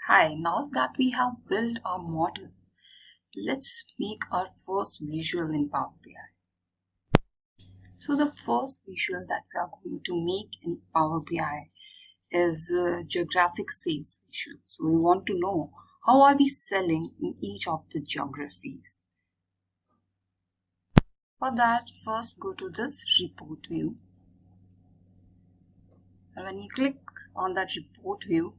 Hi, now that we have built our model, let's make our first visual in Power BI. So the first visual that we are going to make in Power BI is geographic sales visual. So we want to know how are we selling in each of the geographies. For that, first go to this report view. And when you click on that report view,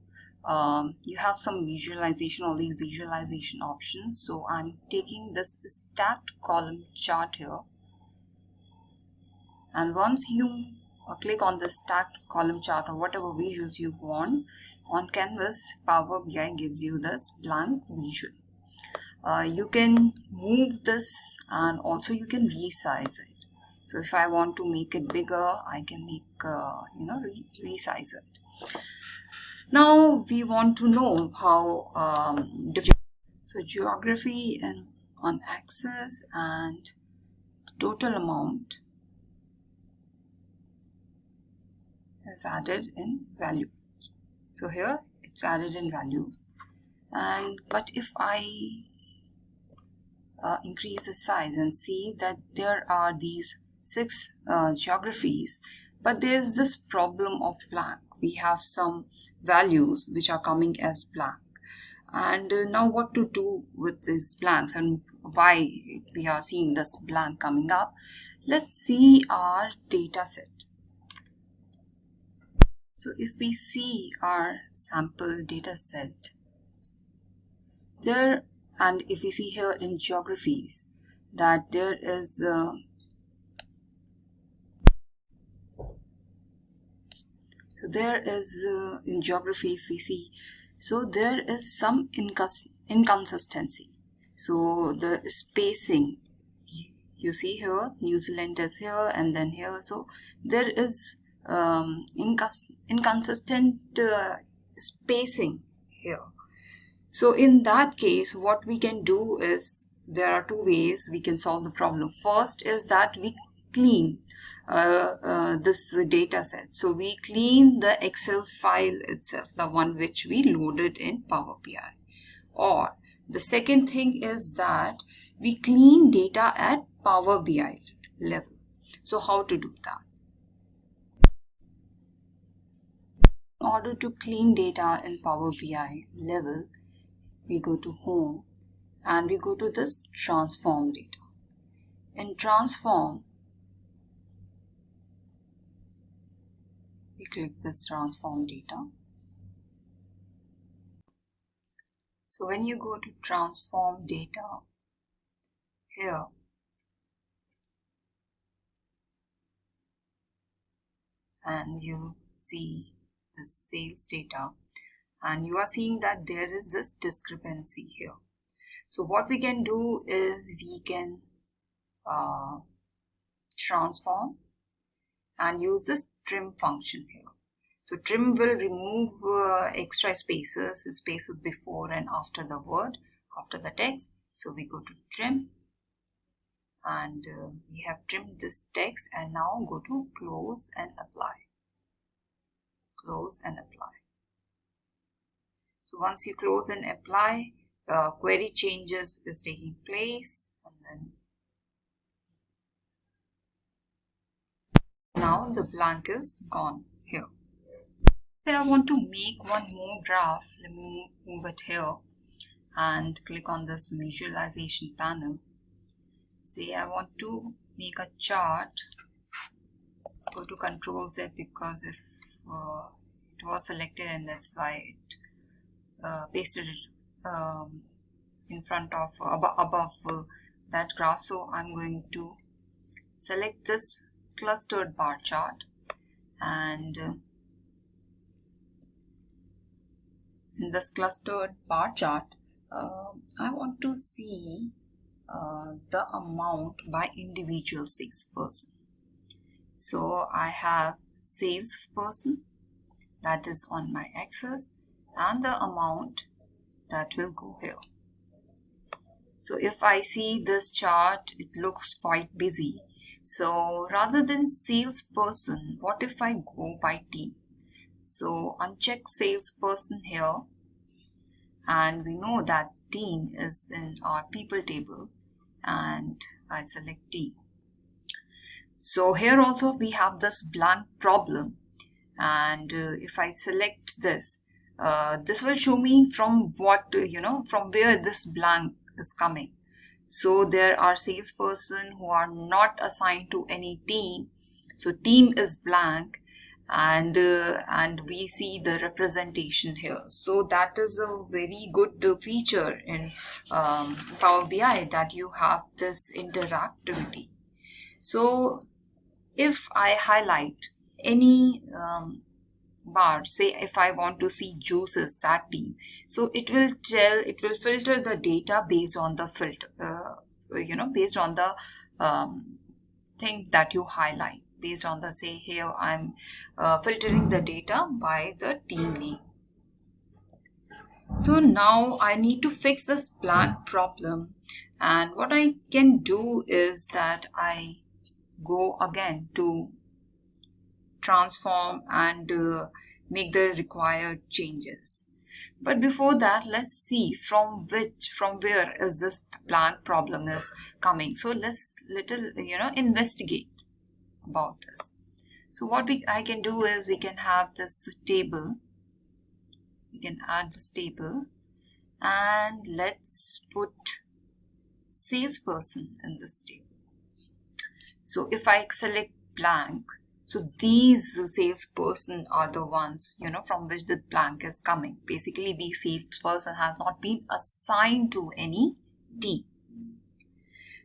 you have some visualization, all these visualization options. So I'm taking this stacked column chart here, and once you click on the stacked column chart or whatever visuals you want on canvas, Power BI gives you this blank visual. You can move this and also you can resize it. So if I want to make it bigger, I can make resize it. Now we want to know how so geography and on axis and total amount is added in value. So here it's added in values, but if I increase the size and see that there are these 6 geographies, but there's this problem of blank. We have some values which are coming as blank, and now what to do with these blanks and why we are seeing this blank coming up. Let's see our data set. So if we see our sample data set there, and if we see here in geographies that there is in geography, if we see, so there is some inconsistency. So the spacing, you see here New Zealand is here and then here, so there is inconsistent spacing here. So in that case, what we can do is, there are 2 ways we can solve the problem. First is that we clean this data set. So we clean the Excel file itself, the one which we loaded in Power BI. Or the second thing is that we clean data at Power BI level. So how to do that? In order to clean data in Power BI level, we go to Home and we go to this Transform Data. In Transform, we click this Transform Data. So when you go to Transform Data here, and you see the sales data, and you are seeing that there is this discrepancy here. So what we can do is we can transform and use this trim function here. So trim will remove extra spaces before and after the word, after the text. So we go to trim, and we have trimmed this text, and now go to close and apply. Close and apply. So once you close and apply, query changes is taking place, and then now the blank is gone here. I want to make one more graph. Let me move it here and click on this visualization panel. Say I want to make a chart. Go to Control Z because if it was selected, and that's why it pasted it in front of above that graph. So I'm going to select this clustered bar chart, and in this clustered bar chart, I want to see the amount by individual salesperson. So I have salesperson that is on my axis, and the amount that will go here. So if I see this chart, it looks quite busy. So rather than salesperson, what if I go by team? So uncheck salesperson here, and we know that team is in our people table, and I select team. So here also we have this blank problem, and if I select this, this will show me from what, from where this blank is coming. So there are salesperson who are not assigned to any team, so team is blank, and we see the representation here. So that is a very good feature in Power BI, that you have this interactivity. So if I highlight any bar, say if I want to see juices, that team, so it will filter the data based on the filter, based on the thing that you highlight, based on the, say here I'm filtering the data by the team name. So now I need to fix this blank problem, and what I can do is that I go again to transform and make the required changes. But before that, let's see from where is this blank problem is coming. So let's investigate about this. So what I can do is, we can have this table. We can add this table, and let's put salesperson in this table. So if I select blank, so these salesperson are the ones, from which the blank is coming. Basically, the salesperson has not been assigned to any team.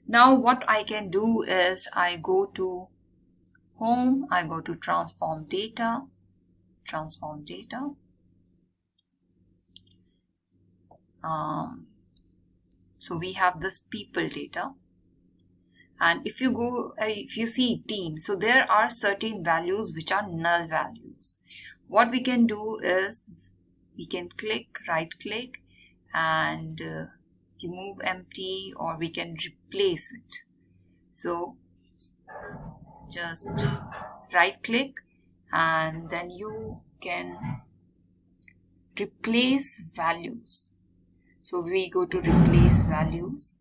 Now what I can do is, I go to home, I go to transform data. So we have this people data. And if you see team, so there are certain values which are null values. What we can do is, we can right click and remove empty, or we can replace it. So just right click, and then you can replace values. So we go to replace values,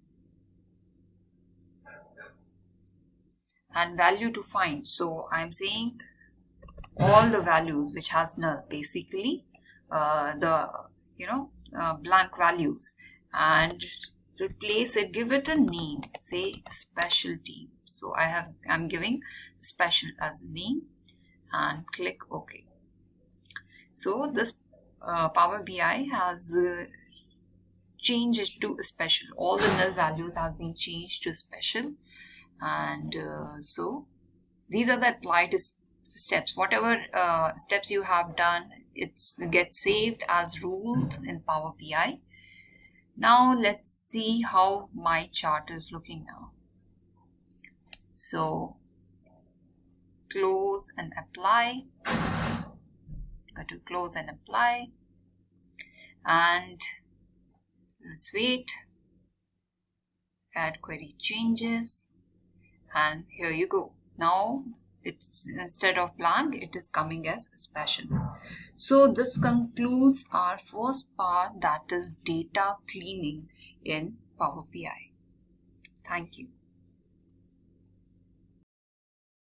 and value to find. So I'm saying all the values which has null, basically the blank values, and replace it, give it a name, say special team. So I'm giving special as the name, and click OK. So this Power BI has changed it to special. All the null values have been changed to special. And so these are the applied steps. Whatever steps you have done, it gets saved as rules in Power BI. Now let's see how my chart is looking now. So close and apply. Go to close and apply, and let's wait. Add query changes. And here you go. Now it's, instead of blank, it is coming as special. So this concludes our first part, that is data cleaning in Power BI. Thank you.